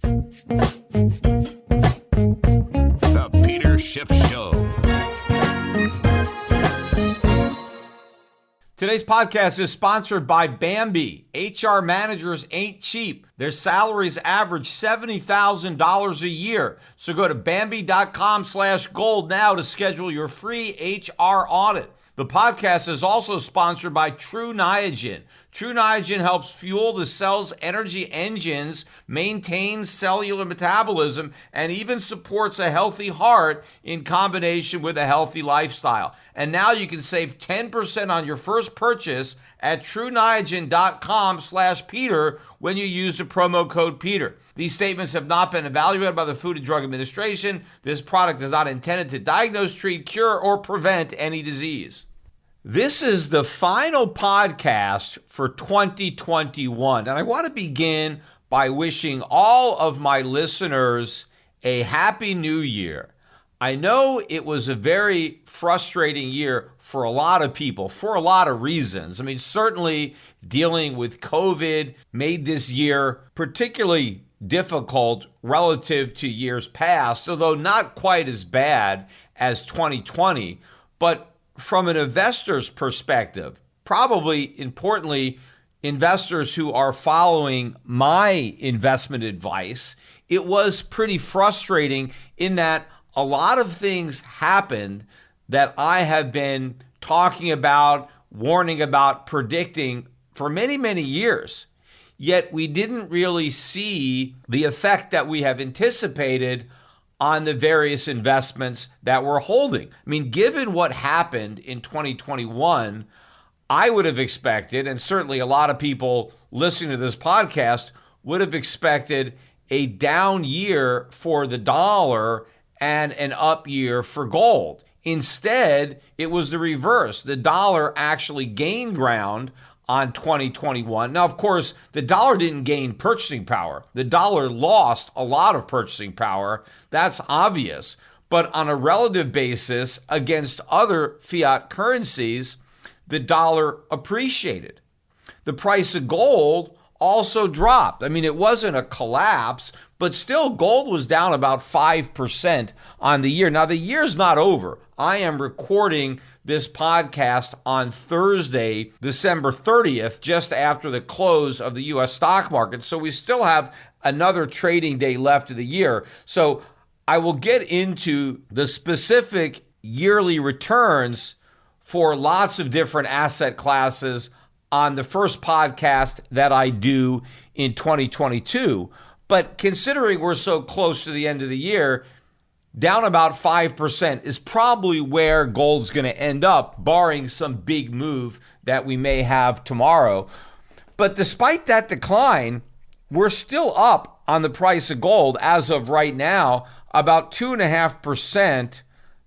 The Peter Schiff Show. Today's podcast is sponsored by Bambee. HR managers ain't cheap. Their salaries average $70,000 a year. So go to Bambee.com/gold now to schedule your free HR audit. The podcast is also sponsored by True Niagen. True Niagen helps fuel the cell's energy engines, maintains cellular metabolism, and even supports a healthy heart in combination with a healthy lifestyle. And now you can save 10% on your first purchase at TrueNiagen.com/Peter when you use the promo code Peter. These statements have not been evaluated by the Food and Drug Administration. This product is not intended to diagnose, treat, cure, or prevent any disease. This is the final podcast for 2021, and I want to begin by wishing all of my listeners a happy new year. I know it was a very frustrating year for a lot of people, for a lot of reasons. I mean, certainly dealing with COVID made this year particularly difficult relative to years past, although not quite as bad as 2020. But from an investor's perspective, probably importantly, investors who are following my investment advice, it was pretty frustrating in that a lot of things happened that I have been talking about, warning about, predicting for many, many years. Yet we didn't really see the effect that we have anticipated on the various investments that we're holding. I mean, given what happened in 2021, I would have expected, and certainly a lot of people listening to this podcast would have expected, a down year for the dollar and an up year for gold. Instead, it was the reverse. The dollar actually gained ground on 2021. Now, of course, the dollar didn't gain purchasing power. The dollar lost a lot of purchasing power. That's obvious. But on a relative basis against other fiat currencies, the dollar appreciated. The price of gold also dropped. I mean, it wasn't a collapse, but still gold was down about 5% on the year. Now, the year's not over. I am recording this podcast on Thursday, December 30th, just after the close of the U.S. stock market. So we still have another trading day left of the year. So I will get into the specific yearly returns for lots of different asset classes on the first podcast that I do in 2022. But considering we're so close to the end of the year, down about 5% is probably where gold's going to end up, barring some big move that we may have tomorrow. But despite that decline, we're still up on the price of gold as of right now, about 2.5%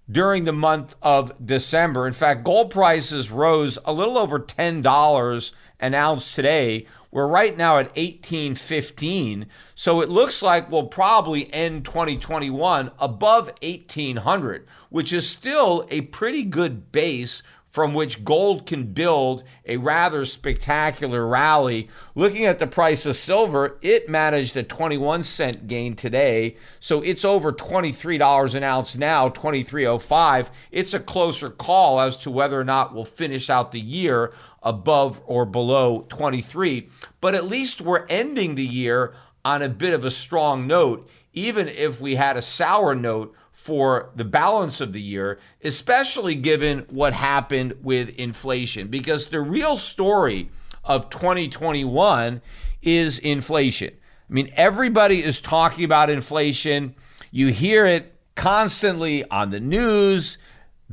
during the month of December. In fact, gold prices rose a little over $10 an ounce today. We're right now at $18.15. So it looks like we'll probably end 2021 above 1,800, which is still a pretty good base from which gold can build a rather spectacular rally. Looking at the price of silver, it managed a 21-cent gain today. So it's over $23 an ounce now, $23.05. It's a closer call as to whether or not we'll finish out the year above or below 23. But at least we're ending the year on a bit of a strong note, even if we had a sour note for the balance of the year, especially given what happened with inflation. Because the real story of 2021 is inflation. I mean, everybody is talking about inflation. You hear it constantly on the news.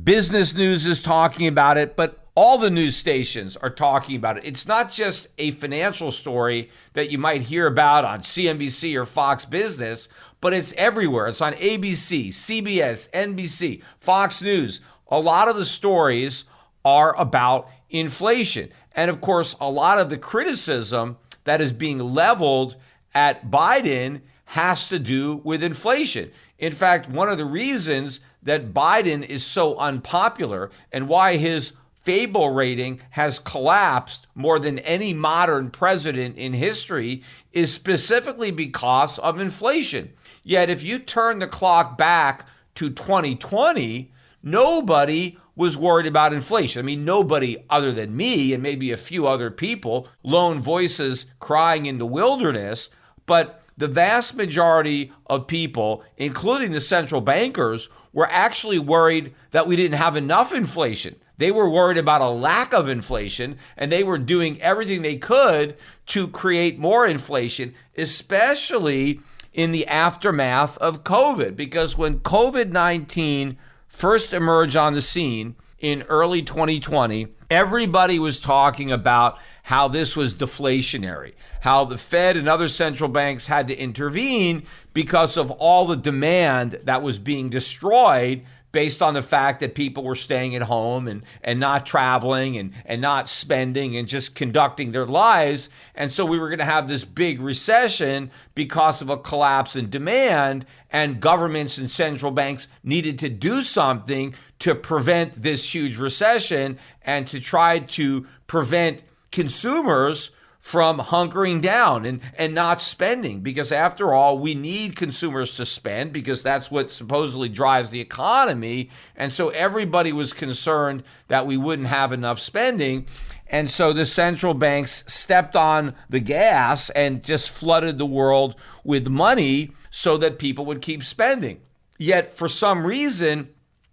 Business news is talking about it, but all the news stations are talking about it. It's not just a financial story that you might hear about on CNBC or Fox Business, but it's everywhere. It's on ABC, CBS, NBC, Fox News. A lot of the stories are about inflation. And of course, a lot of the criticism that is being leveled at Biden has to do with inflation. In fact, one of the reasons that Biden is so unpopular and why his Fable rating has collapsed more than any modern president in history is specifically because of inflation. Yet if you turn the clock back to 2020, nobody was worried about inflation. I mean, nobody other than me and maybe a few other people, lone voices crying in the wilderness, but the vast majority of people, including the central bankers, were actually worried that we didn't have enough inflation. They were worried about a lack of inflation, and they were doing everything they could to create more inflation, especially in the aftermath of COVID. Because when COVID-19 first emerged on the scene in early 2020, everybody was talking about how this was deflationary, how the Fed and other central banks had to intervene because of all the demand that was being destroyed based on the fact that people were staying at home and not traveling and not spending and just conducting their lives. And so we were going to have this big recession because of a collapse in demand, and governments and central banks needed to do something to prevent this huge recession and to try to prevent consumers from hunkering down and not spending, because after all, we need consumers to spend because that's what supposedly drives the economy. And so everybody was concerned that we wouldn't have enough spending. And so the central banks stepped on the gas and just flooded the world with money so that people would keep spending. Yet for some reason,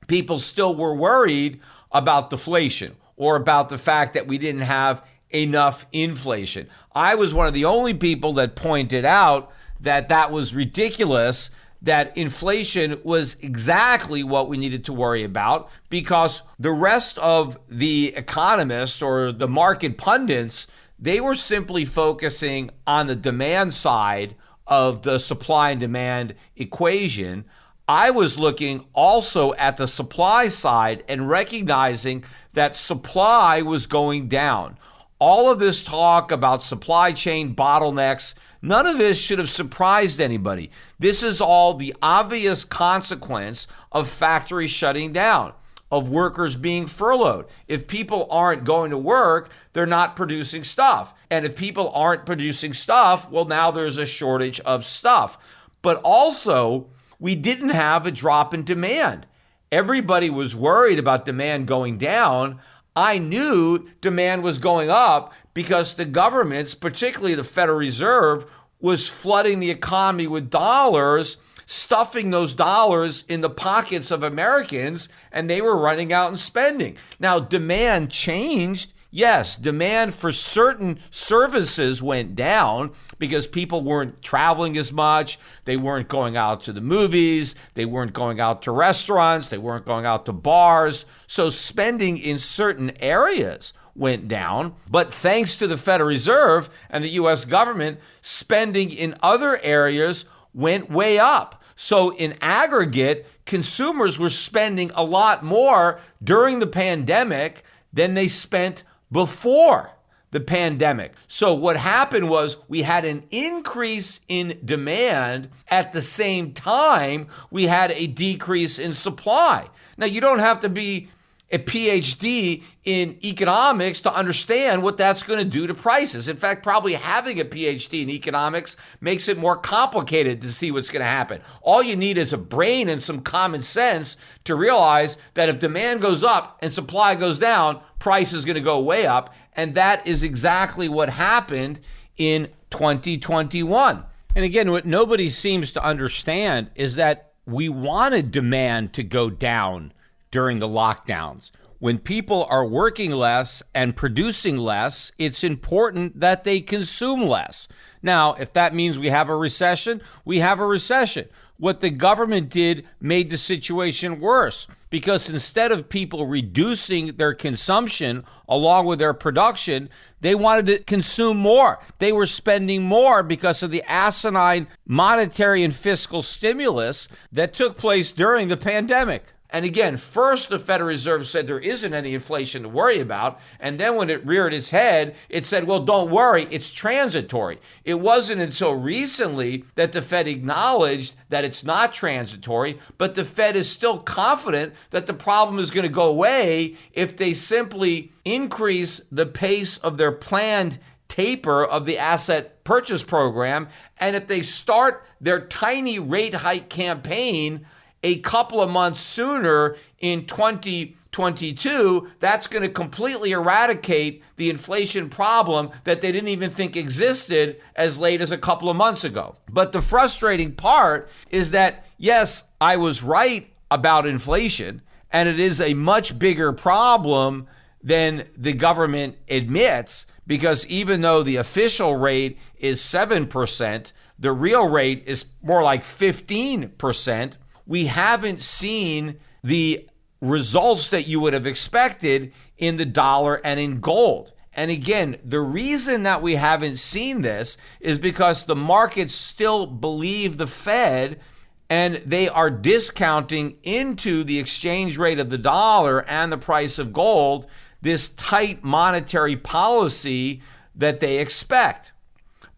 people still were worried about deflation or about the fact that we didn't have enough inflation. I was one of the only people that pointed out that that was ridiculous, that inflation was exactly what we needed to worry about, because the rest of the economists or the market pundits, they were simply focusing on the demand side of the supply and demand equation. I was looking also at the supply side and recognizing that supply was going down. All of this talk about supply chain bottlenecks, none of this should have surprised anybody. This is all the obvious consequence of factories shutting down, of workers being furloughed. If people aren't going to work, they're not producing stuff. And if people aren't producing stuff, well, now there's a shortage of stuff. But also, we didn't have a drop in demand. Everybody was worried about demand going down. I knew demand was going up because the governments, particularly the Federal Reserve, was flooding the economy with dollars, stuffing those dollars in the pockets of Americans, and they were running out and spending. Now, demand changed. Yes, demand for certain services went down because people weren't traveling as much. They weren't going out to the movies. They weren't going out to restaurants. They weren't going out to bars. So spending in certain areas went down. But thanks to the Federal Reserve and the U.S. government, spending in other areas went way up. So in aggregate, consumers were spending a lot more during the pandemic than they spent before the pandemic. So what happened was we had an increase in demand. At the same time, we had a decrease in supply. Now, you don't have to be a PhD in economics to understand what that's going to do to prices. In fact, probably having a PhD in economics makes it more complicated to see what's going to happen. All you need is a brain and some common sense to realize that if demand goes up and supply goes down, price is going to go way up. And that is exactly what happened in 2021. And again, what nobody seems to understand is that we wanted demand to go down during the lockdowns. When people are working less and producing less, it's important that they consume less. Now, if that means we have a recession, we have a recession. What the government did made the situation worse, because instead of people reducing their consumption along with their production, they wanted to consume more. They were spending more because of the asinine monetary and fiscal stimulus that took place during the pandemic. And again, first the Federal Reserve said there isn't any inflation to worry about. And then when it reared its head, it said, well, don't worry, it's transitory. It wasn't until recently that the Fed acknowledged that it's not transitory, but the Fed is still confident that the problem is going to go away if they simply increase the pace of their planned taper of the asset purchase program. And if they start their tiny rate hike campaign a couple of months sooner in 2022, that's going to completely eradicate the inflation problem that they didn't even think existed as late as a couple of months ago. But the frustrating part is that, yes, I was right about inflation, and it is a much bigger problem than the government admits, because even though the official rate is 7%, the real rate is more like 15%. We haven't seen the results that you would have expected in the dollar and in gold. And again, the reason that we haven't seen this is because the markets still believe the Fed, and they are discounting into the exchange rate of the dollar and the price of gold this tight monetary policy that they expect.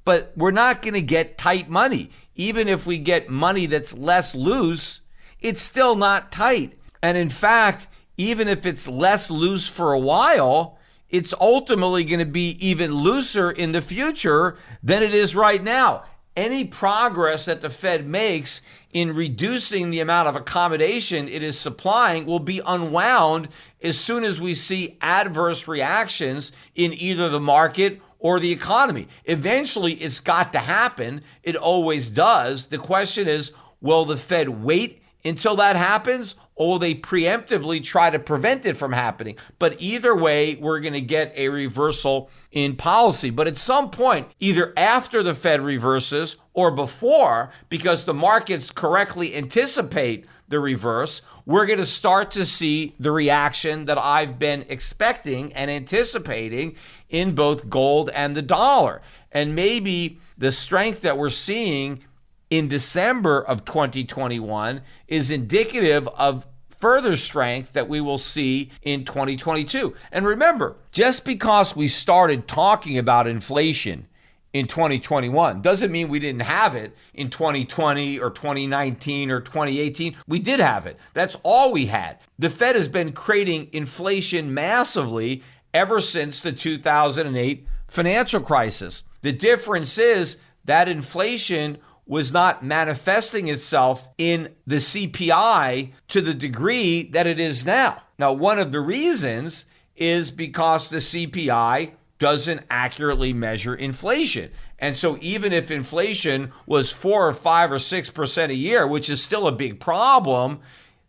But we're not going to get tight money. Even if we get money that's less loose, it's still not tight. And in fact, even if it's less loose for a while, it's ultimately going to be even looser in the future than it is right now. Any progress that the Fed makes in reducing the amount of accommodation it is supplying will be unwound as soon as we see adverse reactions in either the market or the economy. Eventually, it's got to happen. It always does. The question is, will the Fed wait until that happens, or will they preemptively try to prevent it from happening? But either way, we're going to get a reversal in policy. But at some point, either after the Fed reverses or before, because the markets correctly anticipate the reverse, we're going to start to see the reaction that I've been expecting and anticipating in both gold and the dollar. And maybe the strength that we're seeing in December of 2021 is indicative of further strength that we will see in 2022. And remember, just because we started talking about inflation in 2021 doesn't mean we didn't have it in 2020 or 2019 or 2018. We did have it. That's all we had. The Fed has been creating inflation massively ever since the 2008 financial crisis. The difference is that inflation was not manifesting itself in the CPI to the degree that it is now. Now, one of the reasons is because the CPI doesn't accurately measure inflation. And so even if inflation was 4 or 5 or 6% a year, which is still a big problem,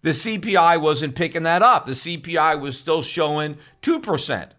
the CPI wasn't picking that up. The CPI was still showing 2%.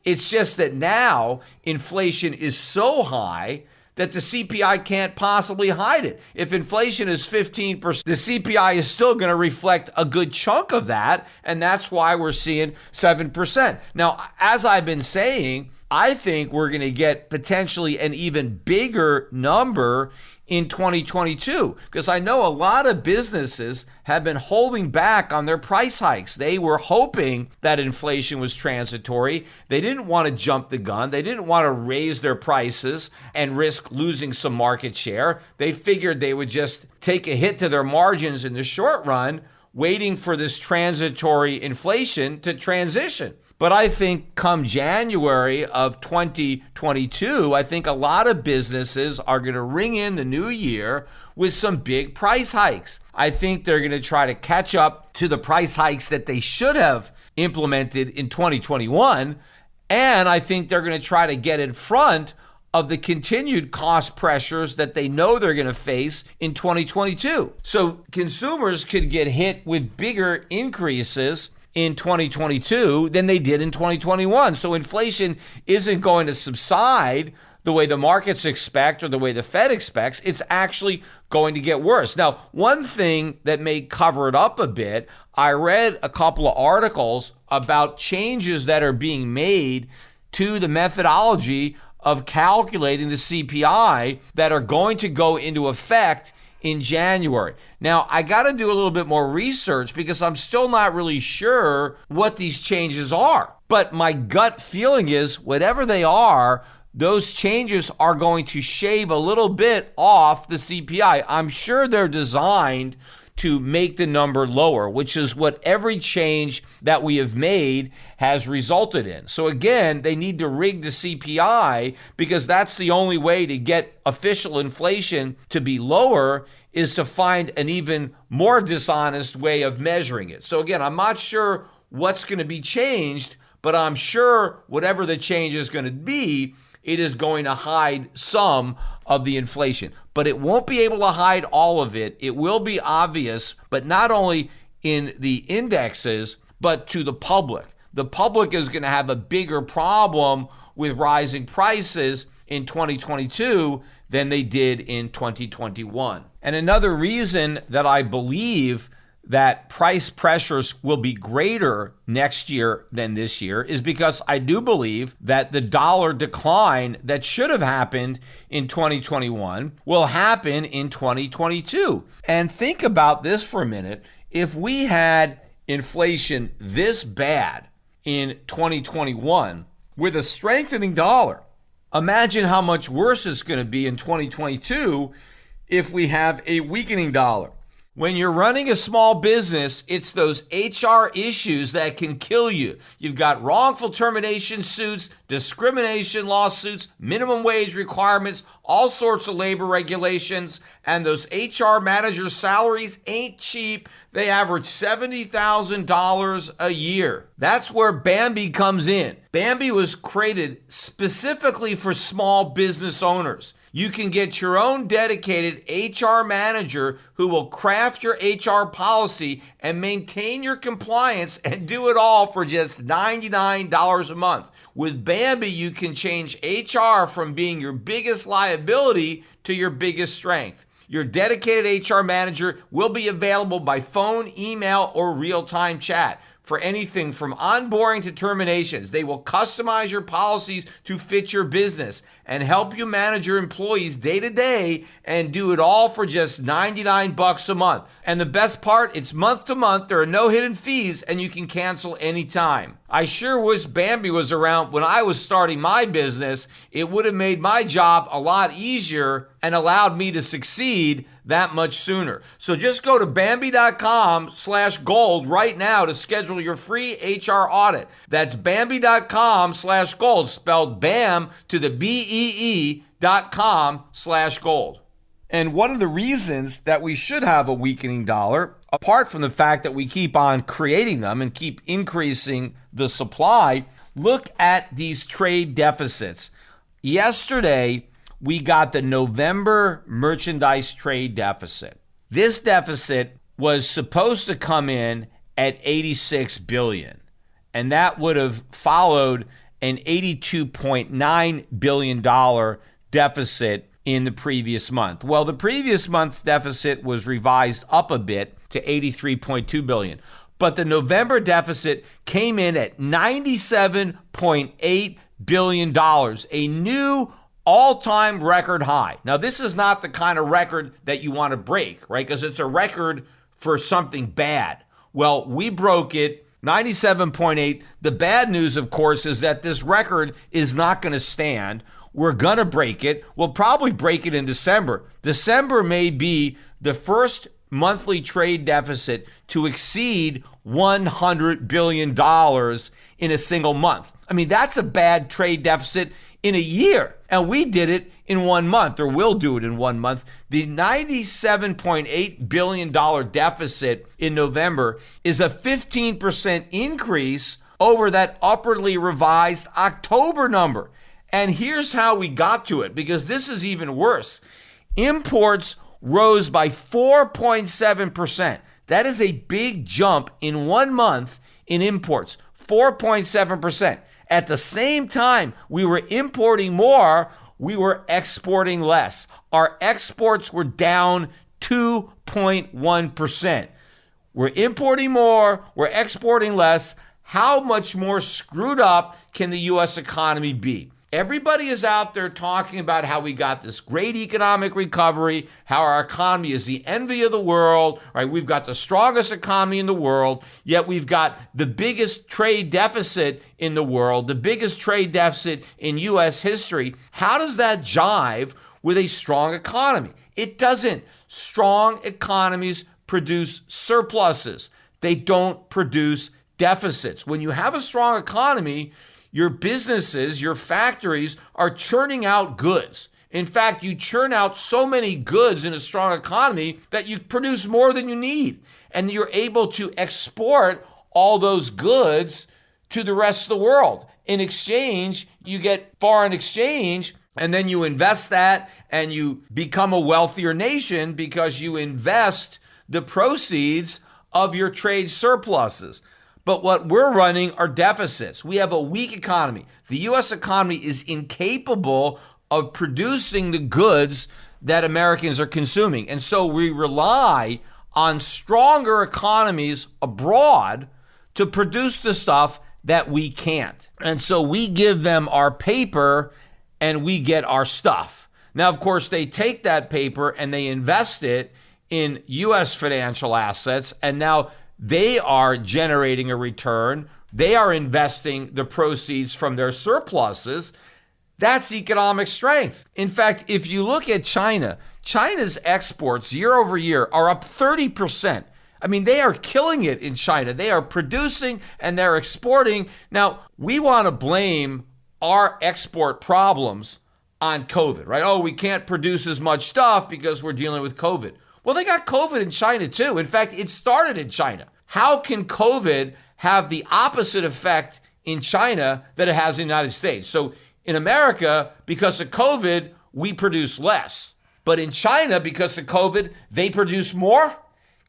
It's just that now inflation is so high that the CPI can't possibly hide it. If inflation is 15%, the CPI is still going to reflect a good chunk of that, and that's why we're seeing 7%. Now, as I've been saying, I think we're going to get potentially an even bigger number in 2022, because I know a lot of businesses have been holding back on their price hikes. They were hoping that inflation was transitory. They didn't want to jump the gun. They didn't want to raise their prices and risk losing some market share. They figured they would just take a hit to their margins in the short run, waiting for this transitory inflation to transition. But I think come January of 2022, I think a lot of businesses are going to ring in the new year with some big price hikes. I think they're going to try to catch up to the price hikes that they should have implemented in 2021. And I think they're going to try to get in front of the continued cost pressures that they know they're going to face in 2022. So consumers could get hit with bigger increases in 2022 than they did in 2021. So inflation isn't going to subside the way the markets expect or the way the Fed expects. It's actually going to get worse. Now, one thing that may cover it up a bit, I read a couple of articles about changes that are being made to the methodology of calculating the CPI that are going to go into effect in January. Now, I got to do a little bit more research because I'm still not really sure what these changes are. But my gut feeling is whatever they are, those changes are going to shave a little bit off the CPI. I'm sure they're designed to make the number lower, which is what every change that we have made has resulted in. So again, they need to rig the CPI because that's the only way to get official inflation to be lower, is to find an even more dishonest way of measuring it. So again, I'm not sure what's going to be changed, but I'm sure whatever the change is going to be, it is going to hide some of the inflation. But it won't be able to hide all of it. It will be obvious, but not only in the indexes, but to the public. The public is going to have a bigger problem with rising prices in 2022 than they did in 2021. And another reason that I believe that price pressures will be greater next year than this year is because I do believe that the dollar decline that should have happened in 2021 will happen in 2022. And think about this for a minute. If we had inflation this bad in 2021 with a strengthening dollar, imagine how much worse it's going to be in 2022 if we have a weakening dollar. When you're running a small business, it's those HR issues that can kill you. You've got wrongful termination suits, discrimination lawsuits, minimum wage requirements, all sorts of labor regulations, and those HR managers' salaries ain't cheap. They average $70,000 a year. That's where Bambee comes in. Bambee was created specifically for small business owners. You can get your own dedicated HR manager who will craft your HR policy and maintain your compliance and do it all for just $99 a month. With Bambee, you can change HR from being your biggest liability to your biggest strength. Your dedicated HR manager will be available by phone, email, or real-time chat for anything from onboarding to terminations. They will customize your policies to fit your business and help you manage your employees day to day and do it all for just $99 a month. And the best part, it's month to month. There are no hidden fees and you can cancel anytime. I sure wish Bambee was around when I was starting my business. It would have made my job a lot easier and allowed me to succeed that much sooner. So just go to Bambee.com/gold right now to schedule your free HR audit. That's Bambee.com/gold, spelled BAM to the BEE.com/gold. And one of the reasons that we should have a weakening dollar, apart from the fact that we keep on creating them and keep increasing the supply, look at these trade deficits. Yesterday, we got the November merchandise trade deficit. This deficit was supposed to come in at $86 billion, and that would have followed an $82.9 billion deficit in the previous month. Well, the previous month's deficit was revised up a bit to $83.2 billion, but the November deficit came in at $97.8 billion, a new all-time record high. Now, this is not the kind of record that you want to break, right? Because it's a record for something bad. Well, we broke it, 97.8. The bad news, of course, is that this record is not going to stand. We're going to break it. We'll probably break it in December. December may be the first monthly trade deficit to exceed $100 billion in a single month. I mean, that's a bad trade deficit in a year. And we did it in 1 month, or will do it in 1 month. The $97.8 billion deficit in November is a 15% increase over that upwardly revised October number. And here's how we got to it, because this is even worse. Imports rose by 4.7%. That is a big jump in 1 month in imports, 4.7%. At the same time, we were importing more, we were exporting less. Our exports were down 2.1%. We're importing more, we're exporting less. How much more screwed up can the U.S. economy be? Everybody is out there talking about how we got this great economic recovery, how our economy is the envy of the world, right? We've got the strongest economy in the world, yet we've got the biggest trade deficit in the world, the biggest trade deficit in U.S. history. How does that jive with a strong economy? It doesn't. Strong economies produce surpluses. They don't produce deficits. When you have a strong economy, your businesses, your factories are churning out goods. In fact, you churn out so many goods in a strong economy that you produce more than you need. And you're able to export all those goods to the rest of the world. In exchange, you get foreign exchange, and then you invest that and you become a wealthier nation because you invest the proceeds of your trade surpluses. But what we're running are deficits. We have a weak economy. The U.S. economy is incapable of producing the goods that Americans are consuming. And so we rely on stronger economies abroad to produce the stuff that we can't. And so we give them our paper and we get our stuff. Now, of course, they take that paper and they invest it in U.S. financial assets, and now they are generating a return. They are investing the proceeds from their surpluses. That's economic strength. In fact, if you look at China, China's exports year over year are up 30%. I mean, they are killing it in China. They are producing and they're exporting. Now, we want to blame our export problems on COVID, right? Oh, we can't produce as much stuff because we're dealing with COVID. Well, they got COVID in China too. In fact, it started in China. How can COVID have the opposite effect in China that it has in the United States? So in America, because of COVID, we produce less. But in China, because of COVID, they produce more.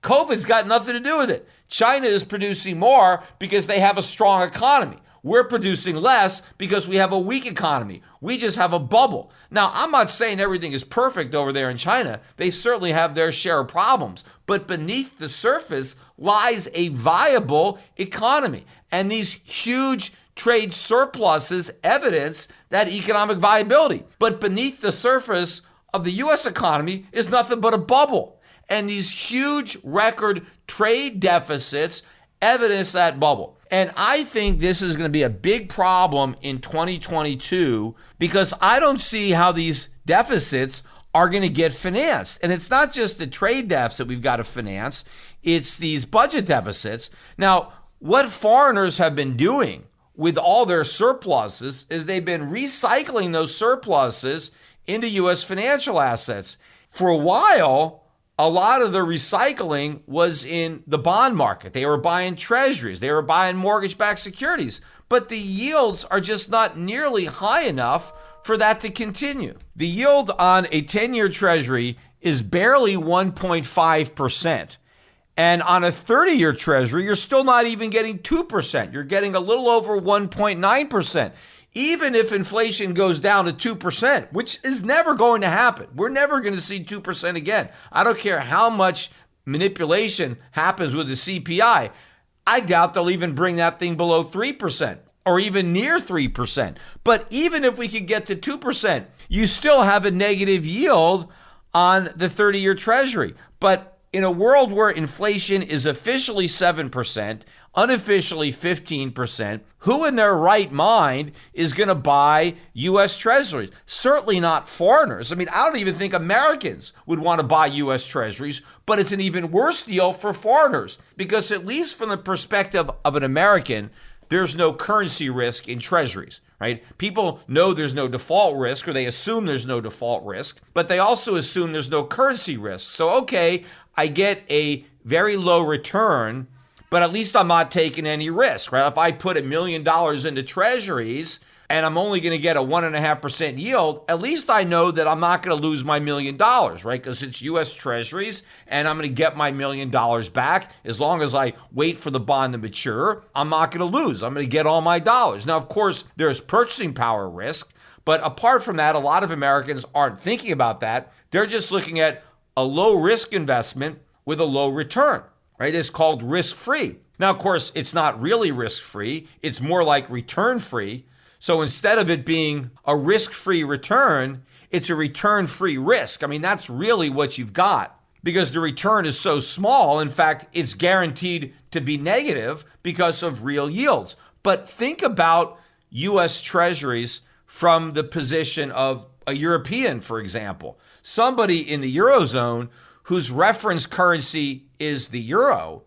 COVID's got nothing to do with it. China is producing more because they have a strong economy. We're producing less because we have a weak economy. We just have a bubble. Now, I'm not saying everything is perfect over there in China. They certainly have their share of problems. But beneath the surface lies a viable economy. And these huge trade surpluses evidence that economic viability. But beneath the surface of the U.S. economy is nothing but a bubble. And these huge record trade deficits evidence that bubble. And I think this is going to be a big problem in 2022 because I don't see how these deficits are going to get financed. And it's not just the trade deficit we've got to finance, it's these budget deficits. Now, what foreigners have been doing with all their surpluses is they've been recycling those surpluses into U.S. financial assets. For a while, a lot of the recycling was in the bond market. They were buying treasuries. They were buying mortgage-backed securities. But the yields are just not nearly high enough for that to continue. The yield on a 10-year treasury is barely 1.5%. And on a 30-year treasury, you're still not even getting 2%. You're getting a little over 1.9%. Even if inflation goes down to 2%, which is never going to happen. We're never going to see 2% again. I don't care how much manipulation happens with the CPI. I doubt they'll even bring that thing below 3% or even near 3%. But even if we could get to 2%, you still have a negative yield on the 30-year treasury. But in a world where inflation is officially 7%, unofficially 15%, who in their right mind is going to buy U.S. treasuries? Certainly not foreigners. I mean, I don't even think Americans would want to buy U.S. treasuries, but it's an even worse deal for foreigners because at least from the perspective of an American, there's no currency risk in treasuries, right? People know there's no default risk, or they assume there's no default risk, but they also assume there's no currency risk. So, okay, I get a very low return, but at least I'm not taking any risk, right? If I put $1 million into treasuries and I'm only going to get a 1.5% yield, at least I know that I'm not going to lose my $1 million, right? Because it's U.S. treasuries and I'm going to get my $1 million back. As long as I wait for the bond to mature, I'm not going to lose. I'm going to get all my dollars. Now, of course, there's purchasing power risk, but apart from that, a lot of Americans aren't thinking about that. They're just looking at a low risk investment with a low return, right? It's called risk free. Now, of course, it's not really risk free. It's more like return free. So instead of it being a risk-free return, it's a return-free risk. I mean, that's really what you've got because the return is so small. In fact, it's guaranteed to be negative because of real yields. But think about U.S. Treasuries from the position of a European, for example. Somebody in the Eurozone whose reference currency is the euro.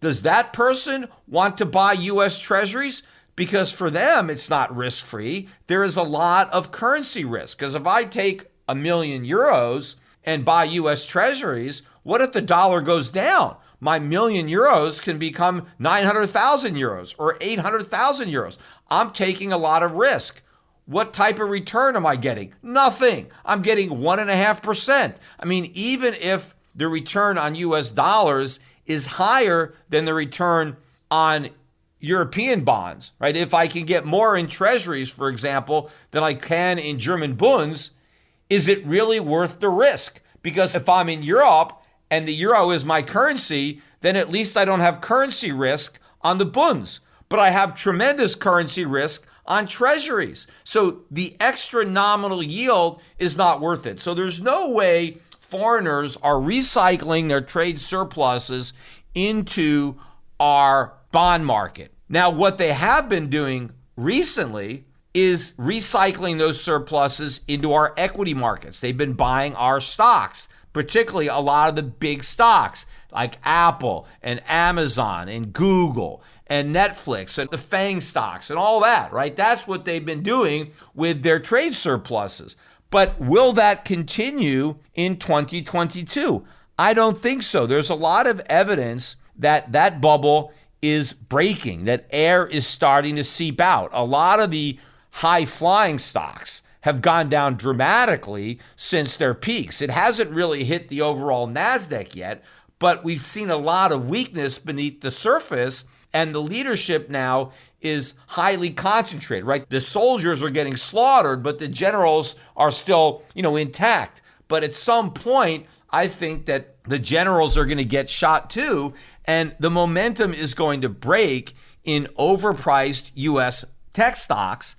Does that person want to buy U.S. Treasuries? Because for them, it's not risk-free. There is a lot of currency risk. Because if I take €1,000,000 and buy U.S. Treasuries, what if the dollar goes down? My €1,000,000 can become 900,000 euros or 800,000 euros. I'm taking a lot of risk. What type of return am I getting? Nothing. I'm getting 1.5%. I mean, even if the return on U.S. dollars is higher than the return on European bonds, right? If I can get more in treasuries, for example, than I can in German bunds, is it really worth the risk? Because if I'm in Europe and the euro is my currency, then at least I don't have currency risk on the bunds, but I have tremendous currency risk on treasuries. So the extra nominal yield is not worth it. So there's no way foreigners are recycling their trade surpluses into our bond market. Now, what they have been doing recently is recycling those surpluses into our equity markets. They've been buying our stocks, particularly a lot of the big stocks like Apple and Amazon and Google and Netflix and the FANG stocks and all that, right? That's what they've been doing with their trade surpluses. But will that continue in 2022? I don't think so. There's a lot of evidence that that bubble is breaking, that air is starting to seep out. A lot of the high-flying stocks have gone down dramatically since their peaks. It hasn't really hit the overall NASDAQ yet, but we've seen a lot of weakness beneath the surface, and the leadership now is highly concentrated, right? The soldiers are getting slaughtered, but the generals are still, intact. But at some point, I think that the generals are going to get shot too, and the momentum is going to break in overpriced U.S. tech stocks.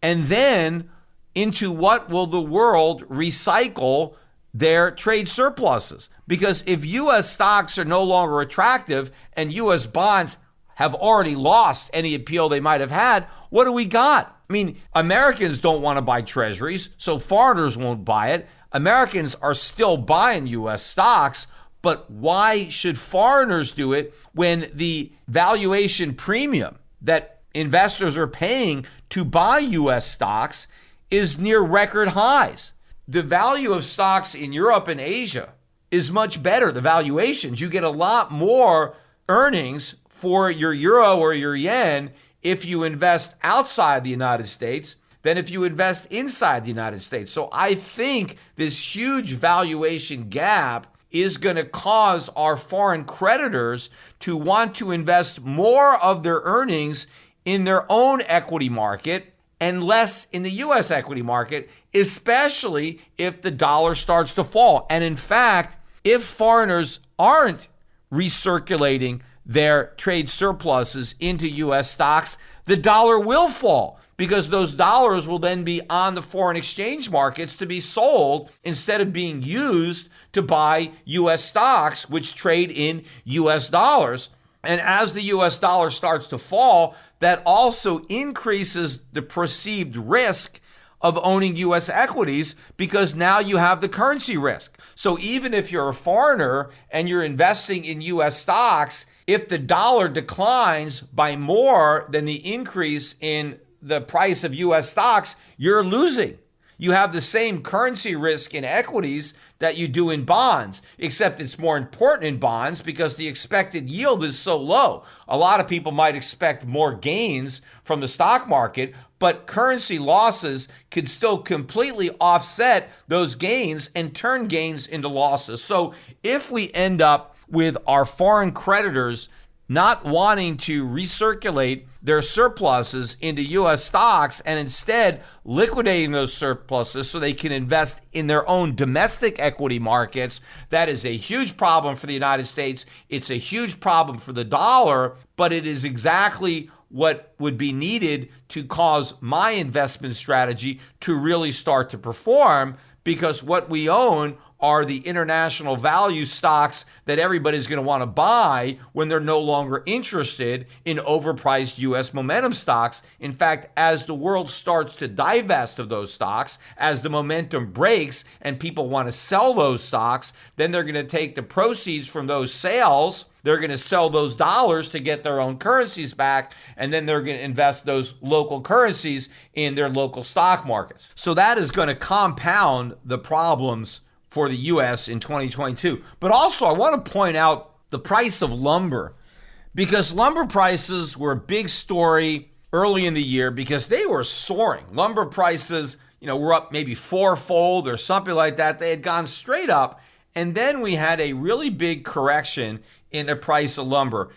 And then into what will the world recycle their trade surpluses? Because if U.S. stocks are no longer attractive and U.S. bonds have already lost any appeal they might have had, what do we got? I mean, Americans don't want to buy treasuries, so foreigners won't buy it. Americans are still buying U.S. stocks, but why should foreigners do it when the valuation premium that investors are paying to buy U.S. stocks is near record highs? The value of stocks in Europe and Asia is much better. The valuations, you get a lot more earnings for your euro or your yen if you invest outside the United States than if you invest inside the United States. So I think this huge valuation gap is going to cause our foreign creditors to want to invest more of their earnings in their own equity market and less in the U.S. equity market, especially if the dollar starts to fall. And in fact, if foreigners aren't recirculating their trade surpluses into U.S. stocks, the dollar will fall because those dollars will then be on the foreign exchange markets to be sold instead of being used to buy U.S. stocks, which trade in U.S. dollars. And as the U.S. dollar starts to fall, that also increases the perceived risk of owning U.S. equities because now you have the currency risk. So even if you're a foreigner and you're investing in U.S. stocks, if the dollar declines by more than the increase in the price of U.S. stocks, you're losing. You have the same currency risk in equities that you do in bonds, except it's more important in bonds because the expected yield is so low. A lot of people might expect more gains from the stock market, but currency losses could still completely offset those gains and turn gains into losses. So if we end up with our foreign creditors not wanting to recirculate their surpluses into U.S. stocks and instead liquidating those surpluses so they can invest in their own domestic equity markets, that is a huge problem for the United States. It's a huge problem for the dollar, but it is exactly what would be needed to cause my investment strategy to really start to perform, because what we own are the international value stocks that everybody's going to want to buy when they're no longer interested in overpriced U.S. momentum stocks. In fact, as the world starts to divest of those stocks, as the momentum breaks and people want to sell those stocks, then they're going to take the proceeds from those sales. They're going to sell those dollars to get their own currencies back, and then they're going to invest those local currencies in their local stock markets. So that is going to compound the problems for the U.S. in 2022. But also, I want to point out the price of lumber, because lumber prices were a big story early in the year because they were soaring. Lumber prices, were up maybe fourfold or something like that. They had gone straight up, and then we had a really big correction in the price of lumber.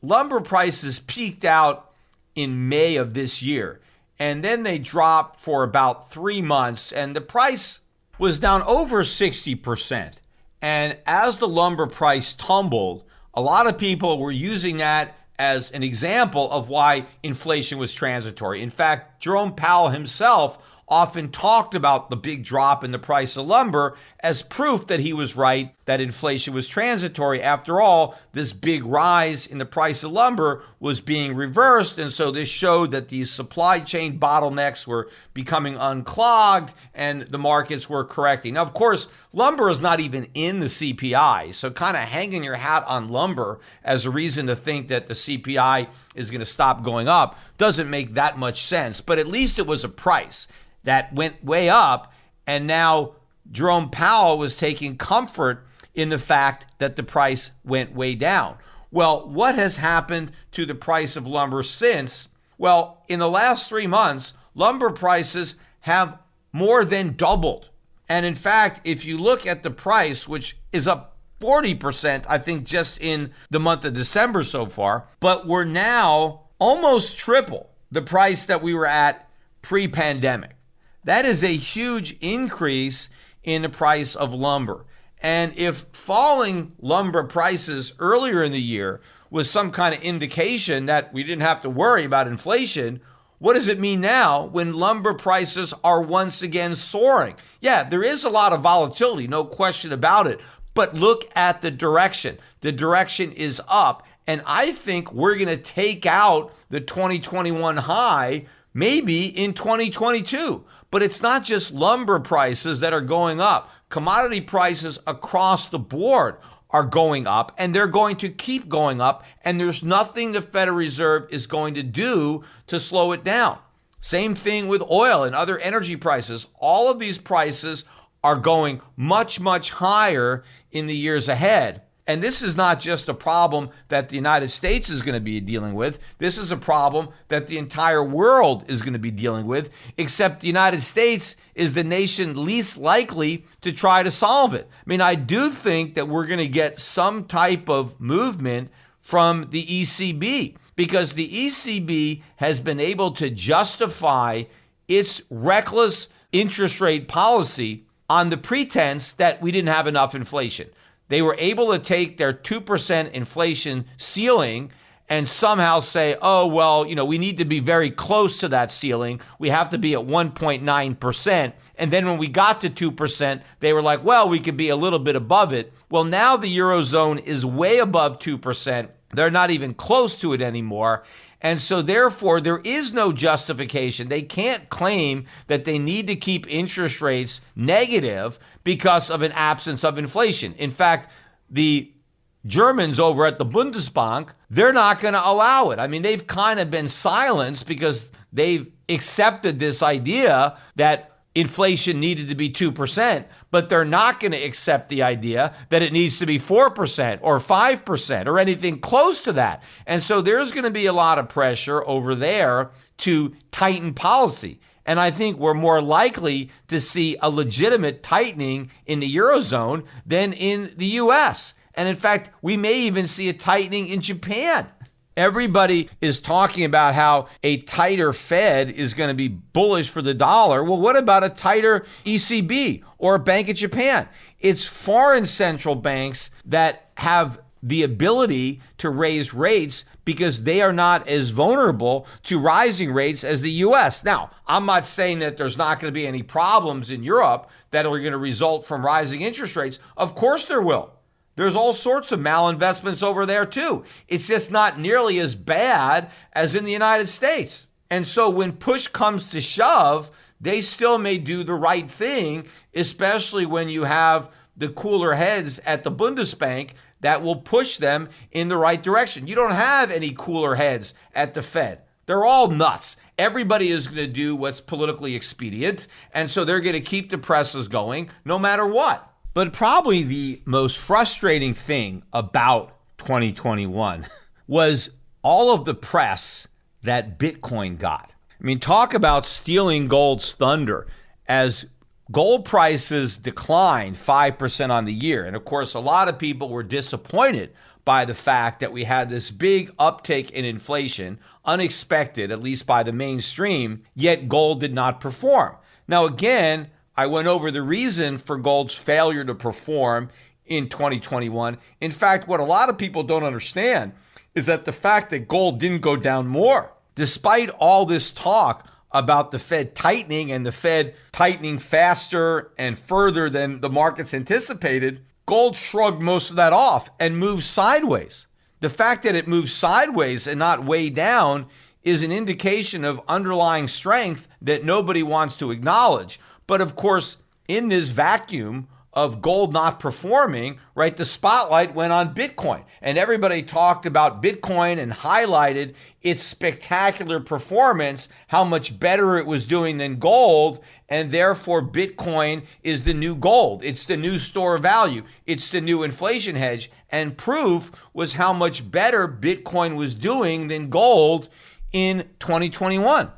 Lumber prices peaked out in May of this year, and then they dropped for about 3 months, and the price was down over 60%. And as the lumber price tumbled, a lot of people were using that as an example of why inflation was transitory. In fact, Jerome Powell himself often talked about the big drop in the price of lumber as proof that he was right, that inflation was transitory. After all, this big rise in the price of lumber was being reversed, and so this showed that these supply chain bottlenecks were becoming unclogged and the markets were correcting. Now, of course, lumber is not even in the CPI, so kind of hanging your hat on lumber as a reason to think that the CPI is going to stop going up doesn't make that much sense, but at least it was a price that went way up, and now Jerome Powell was taking comfort in the fact that the price went way down. Well, what has happened to the price of lumber since? Well, in the last 3 months, lumber prices have more than doubled. And in fact, if you look at the price, which is up 40%, I think, just in the month of December so far, but we're now almost triple the price that we were at pre-pandemic. That is a huge increase in the price of lumber. And if falling lumber prices earlier in the year was some kind of indication that we didn't have to worry about inflation, what does it mean now when lumber prices are once again soaring? Yeah, there is a lot of volatility, no question about it. But look at the direction. The direction is up. And I think we're going to take out the 2021 high maybe in 2022. But it's not just lumber prices that are going up. Commodity prices across the board are going up, and they're going to keep going up, and there's nothing the Federal Reserve is going to do to slow it down. Same thing with oil and other energy prices. All of these prices are going much, much higher in the years ahead. And this is not just a problem that the United States is going to be dealing with. This is a problem that the entire world is going to be dealing with, except the United States is the nation least likely to try to solve it. I mean, I do think that we're going to get some type of movement from the ECB, because the ECB has been able to justify its reckless interest rate policy on the pretense that we didn't have enough inflation. They were able to take their 2% inflation ceiling and somehow say, oh, well, we need to be very close to that ceiling. We have to be at 1.9%. And then when we got to 2%, they were like, well, we could be a little bit above it. Well, now the Eurozone is way above 2%. They're not even close to it anymore. And so therefore, there is no justification. They can't claim that they need to keep interest rates negative because of an absence of inflation. In fact, the Germans over at the Bundesbank, they're not going to allow it. I mean, they've kind of been silenced because they've accepted this idea that inflation needed to be 2%, but they're not going to accept the idea that it needs to be 4% or 5% or anything close to that. And so there's going to be a lot of pressure over there to tighten policy. And I think we're more likely to see a legitimate tightening in the Eurozone than in the US. And in fact, we may even see a tightening in Japan. Everybody is talking about how a tighter Fed is going to be bullish for the dollar. Well, what about a tighter ECB or a Bank of Japan? It's foreign central banks that have the ability to raise rates because they are not as vulnerable to rising rates as the U.S. Now, I'm not saying that there's not going to be any problems in Europe that are going to result from rising interest rates. Of course there will. There's all sorts of malinvestments over there too. It's just not nearly as bad as in the United States. And so when push comes to shove, they still may do the right thing, especially when you have the cooler heads at the Bundesbank that will push them in the right direction. You don't have any cooler heads at the Fed. They're all nuts. Everybody is going to do what's politically expedient, and so they're going to keep the presses going no matter what. But probably the most frustrating thing about 2021 was all of the press that Bitcoin got. I mean, talk about stealing gold's thunder as gold prices declined 5% on the year. And of course, a lot of people were disappointed by the fact that we had this big uptick in inflation, unexpected, at least by the mainstream, yet gold did not perform. Now, again, I went over the reason for gold's failure to perform in 2021. In fact, what a lot of people don't understand is that the fact that gold didn't go down more, despite all this talk about the Fed tightening and the Fed tightening faster and further than the markets anticipated, gold shrugged most of that off and moved sideways. The fact that it moved sideways and not way down is an indication of underlying strength that nobody wants to acknowledge. But of course, in this vacuum of gold not performing, right, the spotlight went on Bitcoin. And everybody talked about Bitcoin and highlighted its spectacular performance, how much better it was doing than gold, and therefore Bitcoin is the new gold. It's the new store of value. It's the new inflation hedge. And proof was how much better Bitcoin was doing than gold in 2021.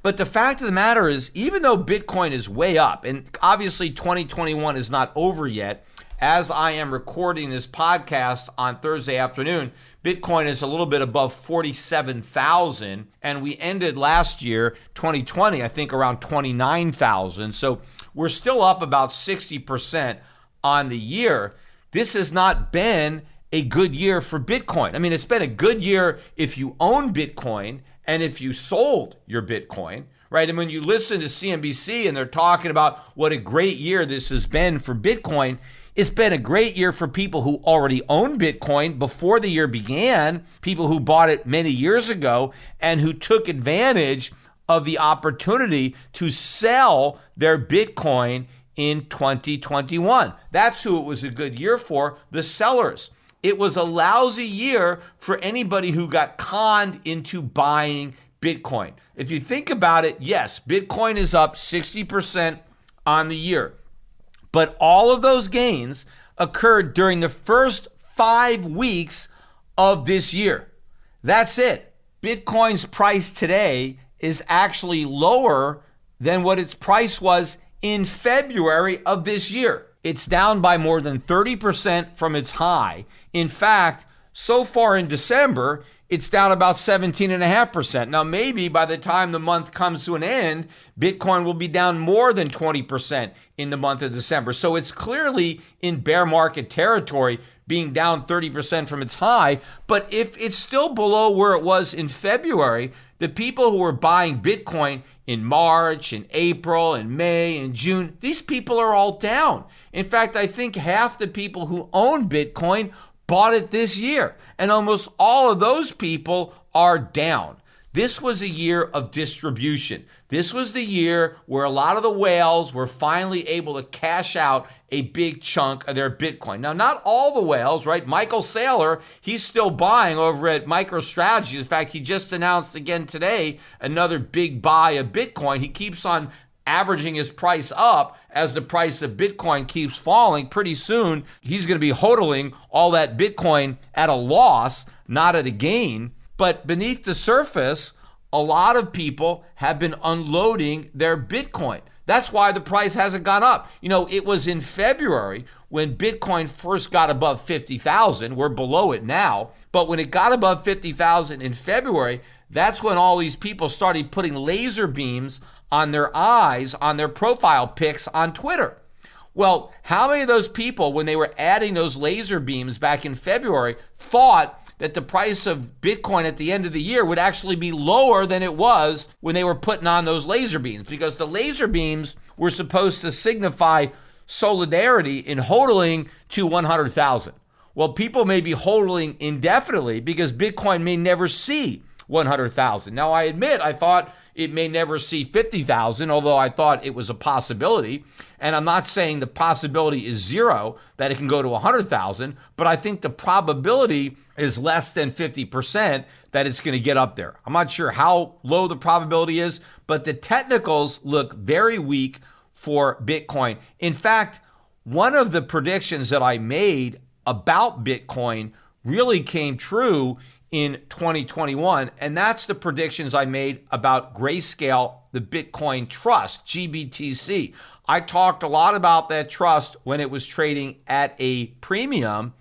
But the fact of the matter is, even though Bitcoin is way up, and obviously 2021 is not over yet, as I am recording this podcast on Thursday afternoon, Bitcoin is a little bit above 47,000, and we ended last year, 2020, I think around 29,000. So we're still up about 60% on the year. This has not been a good year for Bitcoin. I mean, it's been a good year if you own Bitcoin and if you sold your Bitcoin, right? And when you listen to CNBC and they're talking about what a great year this has been for Bitcoin, it's been a great year for people who already own Bitcoin before the year began, people who bought it many years ago and who took advantage of the opportunity to sell their Bitcoin in 2021. That's who it was a good year for, the sellers. It was a lousy year for anybody who got conned into buying Bitcoin. If you think about it, yes, Bitcoin is up 60% on the year. But all of those gains occurred during the first 5 weeks of this year. That's it. Bitcoin's price today is actually lower than what its price was in February of this year. It's down by more than 30% from its high. In fact, so far in December, it's down about 17.5%. Now, maybe by the time the month comes to an end, Bitcoin will be down more than 20% in the month of December. So it's clearly in bear market territory, being down 30% from its high. But if it's still below where it was in February, the people who were buying Bitcoin in March, in April, in May, in June, these people are all down. In fact, I think half the people who own Bitcoin bought it this year, and almost all of those people are down. This was a year of distribution. This was the year where a lot of the whales were finally able to cash out a big chunk of their Bitcoin. Now, not all the whales, right? Michael Saylor, he's still buying over at MicroStrategy. In fact, he just announced again today another big buy of Bitcoin. He keeps on averaging his price up as the price of Bitcoin keeps falling. Pretty soon, he's going to be hodling all that Bitcoin at a loss, not at a gain. But beneath the surface, a lot of people have been unloading their Bitcoin. That's why the price hasn't gone up. You know, it was in February when Bitcoin first got above 50,000. We're below it now. But when it got above 50,000 in February, that's when all these people started putting laser beams on their eyes, on their profile pics on Twitter. Well, how many of those people, when they were adding those laser beams back in February, thought that the price of Bitcoin at the end of the year would actually be lower than it was when they were putting on those laser beams? Because the laser beams were supposed to signify solidarity in hodling to 100,000. Well, people may be hodling indefinitely because Bitcoin may never see 100,000. Now, I admit, I thought it may never see 50,000, although I thought it was a possibility. And I'm not saying the possibility is zero that it can go to 100,000, but I think the probability is less than 50% that it's going to get up there. I'm not sure how low the probability is, but the technicals look very weak for Bitcoin. In fact, one of the predictions that I made about Bitcoin really came true in 2021, and that's the predictions I made about Grayscale, the Bitcoin Trust, GBTC. I talked a lot about that trust when it was trading at a premium,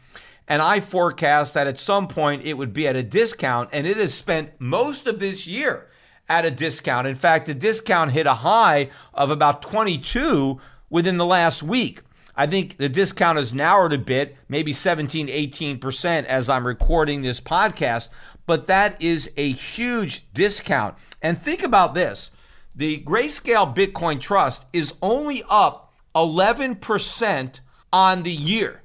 and I forecast that at some point it would be at a discount, and it has spent most of this year at a discount. In fact, the discount hit a high of about 22 within the last week. I think the discount has narrowed a bit, maybe 17, 18% as I'm recording this podcast, but that is a huge discount. And think about this. The Grayscale Bitcoin Trust is only up 11% on the year.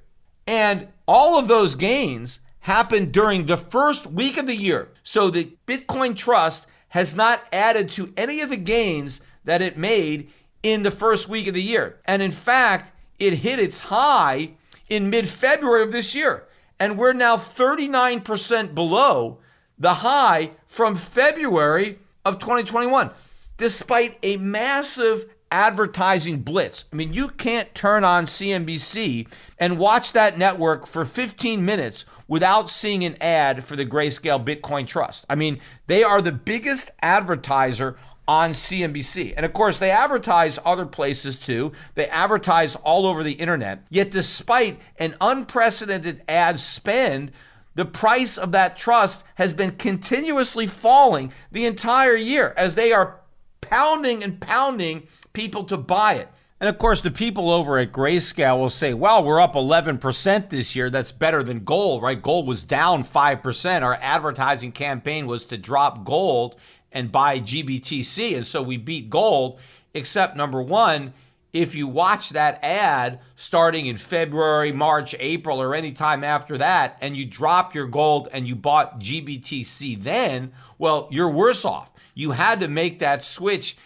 And all of those gains happened during the first week of the year. So the Bitcoin Trust has not added to any of the gains that it made in the first week of the year. And in fact, it hit its high in mid-February of this year. And we're now 39% below the high from February of 2021, despite a massive advertising blitz. I mean, you can't turn on CNBC and watch that network for 15 minutes without seeing an ad for the Grayscale Bitcoin Trust. I mean, they are the biggest advertiser on CNBC. And of course, they advertise other places too. They advertise all over the internet. Yet despite an unprecedented ad spend, the price of that trust has been continuously falling the entire year as they are pounding and pounding people to buy it. And of course, the people over at Grayscale will say, well, we're up 11% this year. That's better than gold, right? Gold was down 5%. Our advertising campaign was to drop gold and buy GBTC. And so we beat gold, except number one, if you watch that ad starting in February, March, April, or any time after that, and you drop your gold and you bought GBTC then, well, you're worse off. You had to make that switch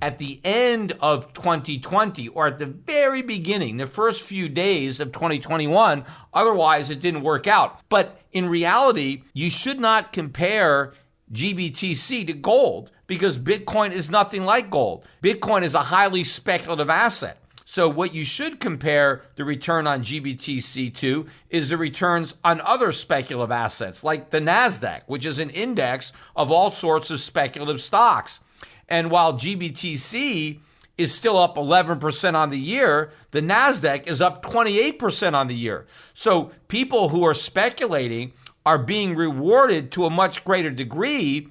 at the end of 2020 or at the very beginning, the first few days of 2021. Otherwise, it didn't work out. But in reality, you should not compare GBTC to gold because Bitcoin is nothing like gold. Bitcoin is a highly speculative asset. So what you should compare the return on GBTC to is the returns on other speculative assets like the NASDAQ, which is an index of all sorts of speculative stocks. And while GBTC is still up 11% on the year, the NASDAQ is up 28% on the year. So people who are speculating are being rewarded to a much greater degree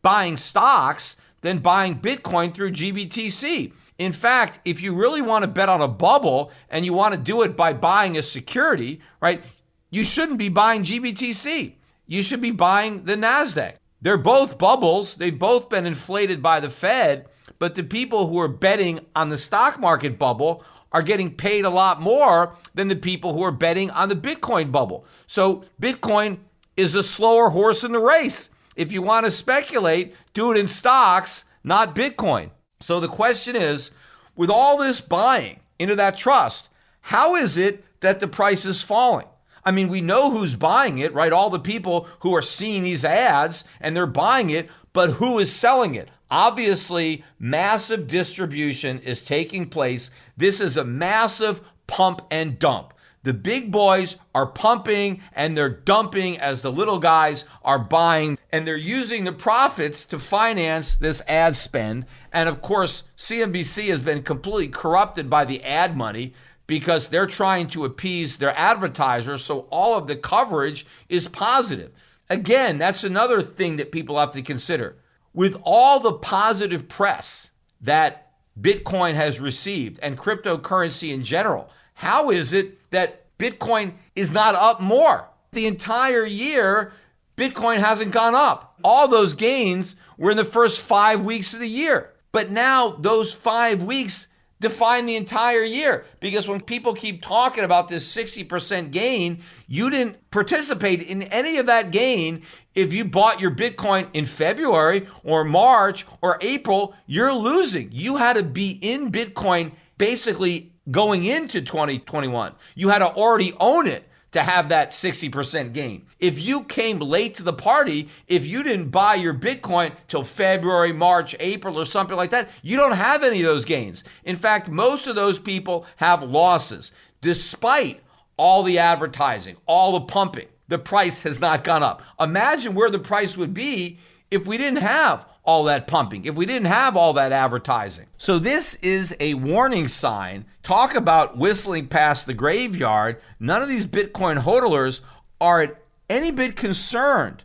buying stocks than buying Bitcoin through GBTC. In fact, if you really want to bet on a bubble and you want to do it by buying a security, right, you shouldn't be buying GBTC. You should be buying the NASDAQ. They're both bubbles. They've both been inflated by the Fed, but the people who are betting on the stock market bubble are getting paid a lot more than the people who are betting on the Bitcoin bubble. So Bitcoin is a slower horse in the race. If you want to speculate, do it in stocks, not Bitcoin. So the question is, with all this buying into that trust, how is it that the price is falling? I mean, we know who's buying it, right? All the people who are seeing these ads and they're buying it, but who is selling it? Obviously, massive distribution is taking place. This is a massive pump and dump. The big boys are pumping and they're dumping as the little guys are buying, and they're using the profits to finance this ad spend. And of course, CNBC has been completely corrupted by the ad money because they're trying to appease their advertisers, so all of the coverage is positive. Again, that's another thing that people have to consider. With all the positive press that Bitcoin has received and cryptocurrency in general, how is it that Bitcoin is not up more? The entire year, Bitcoin hasn't gone up. All those gains were in the first 5 weeks of the year. But now those 5 weeks define the entire year, because when people keep talking about this 60% gain, you didn't participate in any of that gain. If you bought your Bitcoin in February or March or April, you're losing. You had to be in Bitcoin basically going into 2021. You had to already own it to have that 60% gain. If you came late to the party, if you didn't buy your Bitcoin till February, March, April, or something like that, you don't have any of those gains. In fact, most of those people have losses. Despite all the advertising, all the pumping, the price has not gone up. Imagine where the price would be if we didn't have all that pumping, if we didn't have all that advertising. So this is a warning sign. Talk about whistling past the graveyard. None of these Bitcoin hodlers are any bit concerned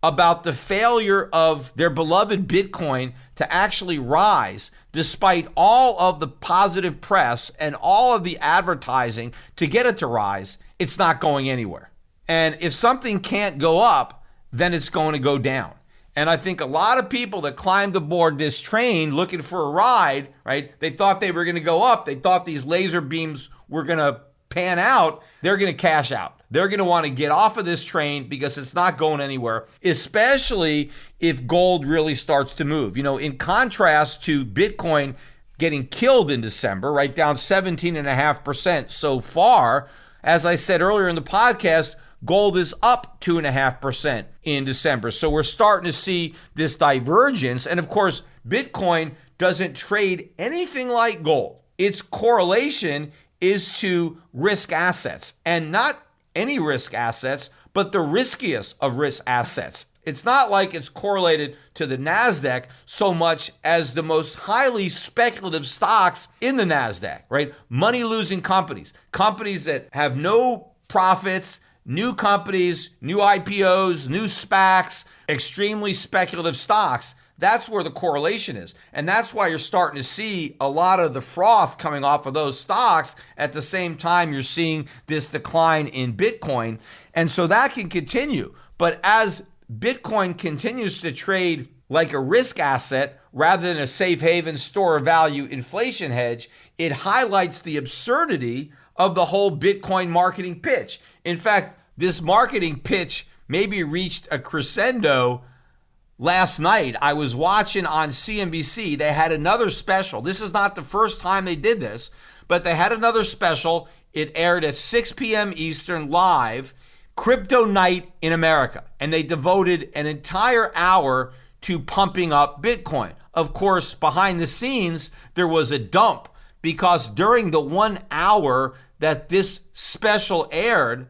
about the failure of their beloved Bitcoin to actually rise, despite all of the positive press and all of the advertising to get it to rise. It's not going anywhere. And if something can't go up, then it's going to go down. And I think a lot of people that climbed aboard this train looking for a ride, right? They thought they were going to go up. They thought these laser beams were going to pan out. They're going to cash out. They're going to want to get off of this train because it's not going anywhere, especially if gold really starts to move. You know, in contrast to Bitcoin getting killed in December, right, down 17.5% so far. As I said earlier in the podcast, gold is up 2.5% in December. So we're starting to see this divergence. And of course, Bitcoin doesn't trade anything like gold. Its correlation is to risk assets, and not any risk assets, but the riskiest of risk assets. It's not like it's correlated to the NASDAQ so much as the most highly speculative stocks in the NASDAQ, right? Money-losing companies, companies that have no profits, new companies, new IPOs, new SPACs, extremely speculative stocks. That's where the correlation is. And that's why you're starting to see a lot of the froth coming off of those stocks. At the same time, you're seeing this decline in Bitcoin. And so that can continue. But as Bitcoin continues to trade like a risk asset rather than a safe haven store of value inflation hedge, it highlights the absurdity of the whole Bitcoin marketing pitch. In fact, this marketing pitch maybe reached a crescendo last night. I was watching on CNBC. They had another special. This is not the first time they did this, but they had another special. It aired at 6 p.m. Eastern live, Crypto Night in America. And they devoted an entire hour to pumping up Bitcoin. Of course, behind the scenes, there was a dump because during the 1 hour that this special aired,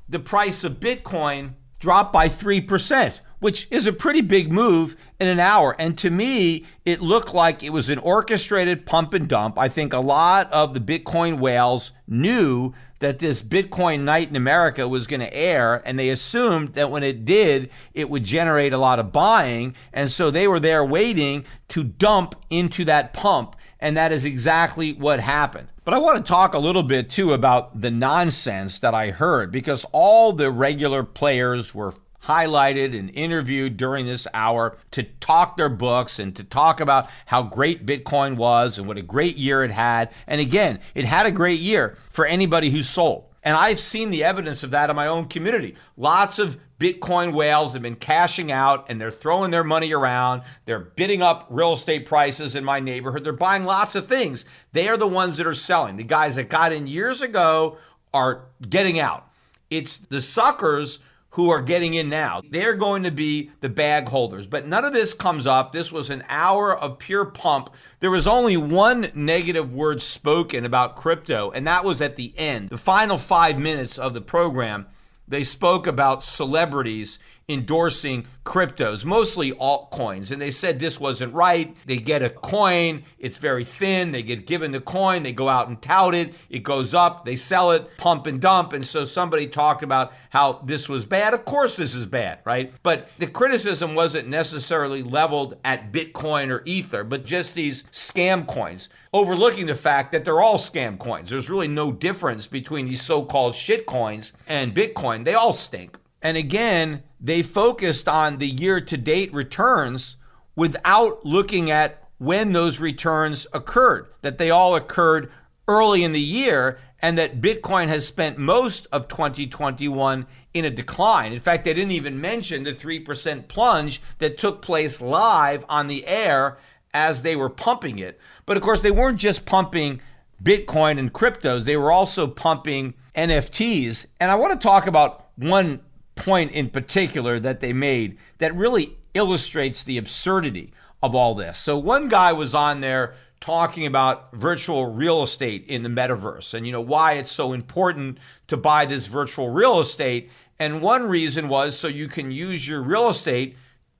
the price of Bitcoin dropped by 3%, which is a pretty big move in an hour. And to me, it looked like it was an orchestrated pump and dump. I think a lot of the Bitcoin whales knew that this Bitcoin Night in America was going to air, and they assumed that when it did, it would generate a lot of buying. And so they were there waiting to dump into that pump. And that is exactly what happened. But I want to talk a little bit, too, about the nonsense that I heard, because all the regular players were highlighted and interviewed during this hour to talk their books and to talk about how great Bitcoin was and what a great year it had. And again, it had a great year for anybody who sold. And I've seen the evidence of that in my own community. Lots of Bitcoin whales have been cashing out and they're throwing their money around. They're bidding up real estate prices in my neighborhood. They're buying lots of things. They are the ones that are selling. The guys that got in years ago are getting out. It's the suckers who are getting in now. They're going to be the bag holders. But none of this comes up. This was an hour of pure pump. There was only one negative word spoken about crypto, and that was at the end. The final 5 minutes of the program, they spoke about celebrities endorsing cryptos, mostly altcoins. And they said this wasn't right. They get a coin, it's very thin, they get given the coin, they go out and tout it, it goes up, they sell it, pump and dump. And so somebody talked about how this was bad. Of course this is bad, right? But the criticism wasn't necessarily leveled at Bitcoin or Ether, but just these scam coins, overlooking the fact that they're all scam coins. There's really no difference between these so-called shit coins and Bitcoin. They all stink. And again, they focused on the year-to-date returns without looking at when those returns occurred, that they all occurred early in the year, and that Bitcoin has spent most of 2021 in a decline. In fact, they didn't even mention the 3% plunge that took place live on the air as they were pumping it. But of course, they weren't just pumping Bitcoin and cryptos, they were also pumping NFTs. And I want to talk about one point in particular that they made that really illustrates the absurdity of all this. So one guy was on there talking about virtual real estate in the metaverse and why it's so important to buy this virtual real estate. And one reason was so you can use your real estate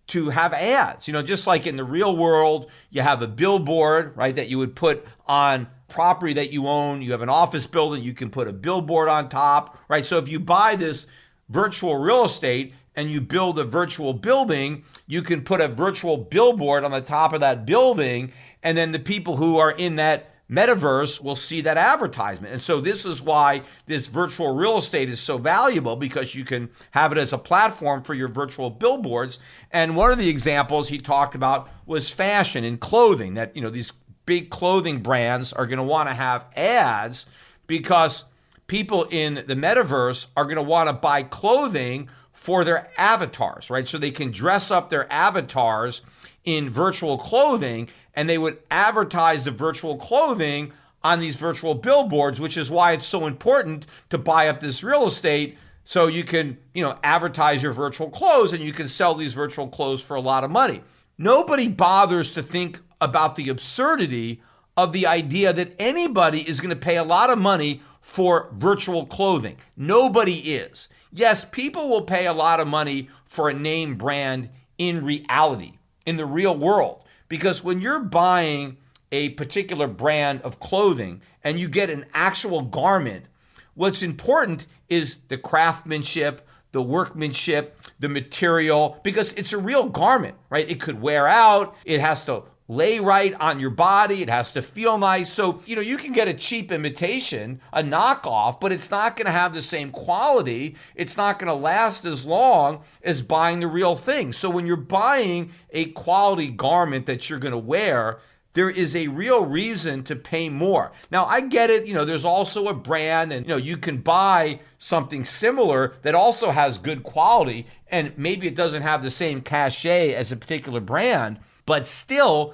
to have ads. Just like in the real world, you have a billboard, right, that you would put on property that you own. You have an office building, you can put a billboard on top, right? So if you buy this virtual real estate and you build a virtual building, you can put a virtual billboard on the top of that building, and then the people who are in that metaverse will see that advertisement. And so this is why this virtual real estate is so valuable, because you can have it as a platform for your virtual billboards. And one of the examples he talked about was fashion and clothing, that these big clothing brands are going to want to have ads because people in the metaverse are going to want to buy clothing for their avatars, right? So they can dress up their avatars in virtual clothing, and they would advertise the virtual clothing on these virtual billboards, which is why it's so important to buy up this real estate so you can, advertise your virtual clothes and you can sell these virtual clothes for a lot of money. Nobody bothers to think about the absurdity of the idea that anybody is going to pay a lot of money for virtual clothing. Nobody is. Yes, people will pay a lot of money for a name brand in reality, in the real world, because when you're buying a particular brand of clothing and you get an actual garment, what's important is the craftsmanship, the workmanship, the material, because it's a real garment, right? It could wear out, it has to lay right on your body, it has to feel nice. So, you can get a cheap imitation, a knockoff, but it's not going to have the same quality. It's not going to last as long as buying the real thing. So when you're buying a quality garment that you're going to wear, there is a real reason to pay more. Now, I get it. There's also a brand and, you can buy something similar that also has good quality, and maybe it doesn't have the same cachet as a particular brand, but still,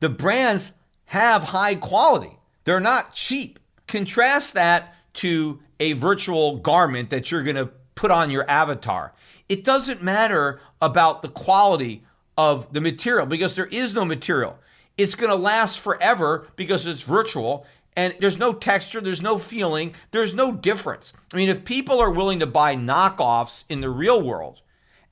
the brands have high quality. They're not cheap. Contrast that to a virtual garment that you're going to put on your avatar. It doesn't matter about the quality of the material because there is no material. It's going to last forever because it's virtual, and there's no texture, there's no feeling, there's no difference. I mean, if people are willing to buy knockoffs in the real world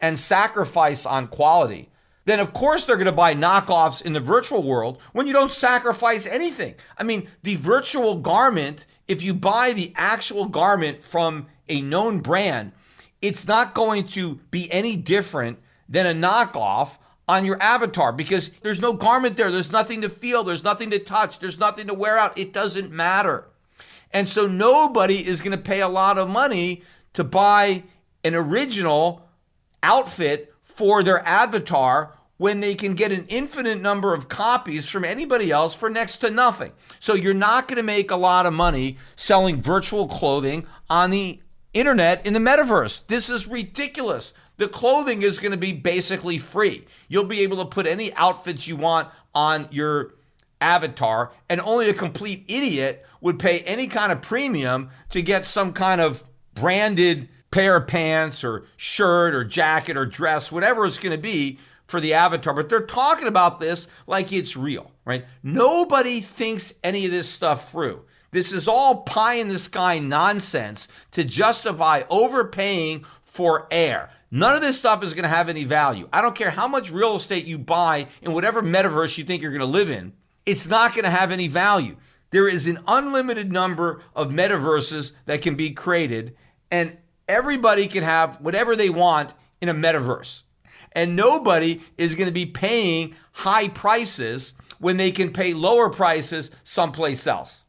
and sacrifice on quality, then of course they're going to buy knockoffs in the virtual world when you don't sacrifice anything. I mean, the virtual garment, if you buy the actual garment from a known brand, it's not going to be any different than a knockoff on your avatar because there's no garment there. There's nothing to feel. There's nothing to touch. There's nothing to wear out. It doesn't matter. And so nobody is going to pay a lot of money to buy an original outfit for their avatar when they can get an infinite number of copies from anybody else for next to nothing. So you're not going to make a lot of money selling virtual clothing on the internet in the metaverse. This is ridiculous. The clothing is going to be basically free. You'll be able to put any outfits you want on your avatar, and only a complete idiot would pay any kind of premium to get some kind of branded pair of pants or shirt or jacket or dress, whatever it's going to be for the avatar. But they're talking about this like it's real, right? Nobody thinks any of this stuff through. This is all pie in the sky nonsense to justify overpaying for air. None of this stuff is going to have any value. I don't care how much real estate you buy in whatever metaverse you think you're going to live in. It's not going to have any value. There is an unlimited number of metaverses that can be created, and everybody can have whatever they want in a metaverse. And nobody is going to be paying high prices when they can pay lower prices someplace else.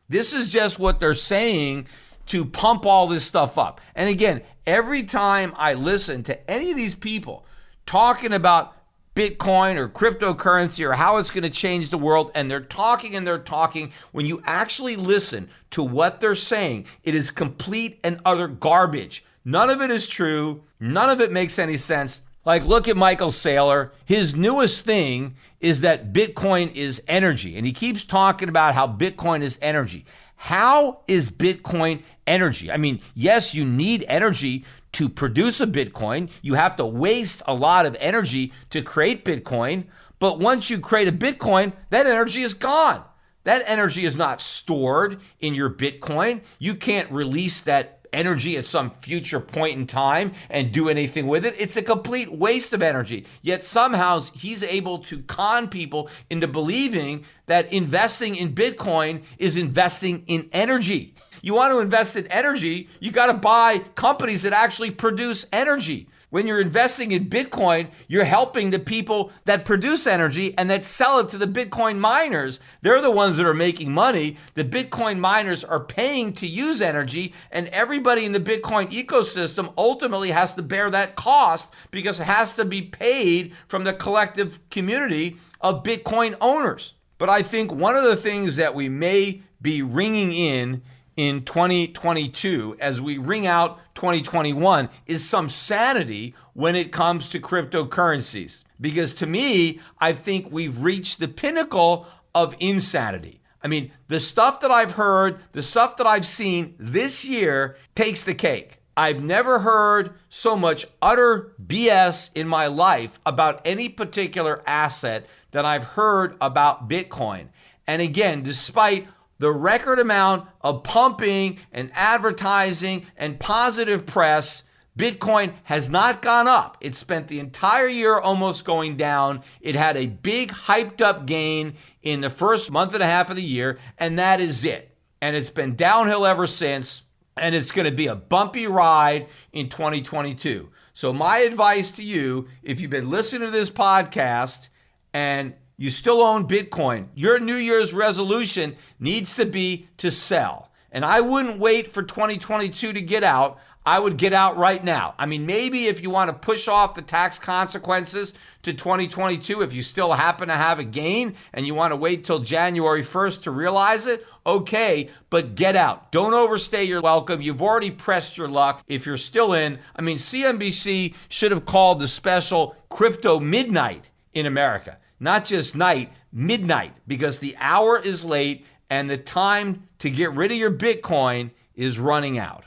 This is just what they're saying to pump all this stuff up. And again, every time I listen to any of these people talking about Bitcoin or cryptocurrency or how it's going to change the world, and they're talking, when you actually listen to what they're saying, it is complete and utter garbage. None of it is true. None of it makes any sense. Like, look at Michael Saylor. His newest thing is that Bitcoin is energy, and he keeps talking about how Bitcoin is energy. How is Bitcoin energy? I mean, yes, you need energy to produce a Bitcoin. You have to waste a lot of energy to create Bitcoin. But once you create a Bitcoin, that energy is gone. That energy is not stored in your Bitcoin. You can't release that energy at some future point in time and do anything with it. It's a complete waste of energy. Yet somehow he's able to con people into believing that investing in Bitcoin is investing in energy. You want to invest in energy, you got to buy companies that actually produce energy. When you're investing in Bitcoin, you're helping the people that produce energy and that sell it to the Bitcoin miners. They're the ones that are making money. The Bitcoin miners are paying to use energy, and everybody in the Bitcoin ecosystem ultimately has to bear that cost because it has to be paid from the collective community of Bitcoin owners. But I think one of the things that we may be ringing in 2022 as we ring out 2021 is some sanity when it comes to cryptocurrencies. Because to me, I think we've reached the pinnacle of insanity. I mean, the stuff that I've heard, the stuff that I've seen this year takes the cake. I've never heard so much utter BS in my life about any particular asset that I've heard about Bitcoin. And again, despite the record amount of pumping and advertising and positive press, Bitcoin has not gone up. It spent the entire year almost going down. It had a big hyped up gain in the first month and a half of the year, and that is it. And it's been downhill ever since, and it's going to be a bumpy ride in 2022. So my advice to you, if you've been listening to this podcast and you still own Bitcoin, your New Year's resolution needs to be to sell. And I wouldn't wait for 2022 to get out. I would get out right now. I mean, maybe if you want to push off the tax consequences to 2022, if you still happen to have a gain and you want to wait till January 1st to realize it, okay, but get out. Don't overstay your welcome. You've already pressed your luck if you're still in. I mean, CNBC should have called the special Crypto Midnight in America. Not just night, midnight, because the hour is late and the time to get rid of your Bitcoin is running out.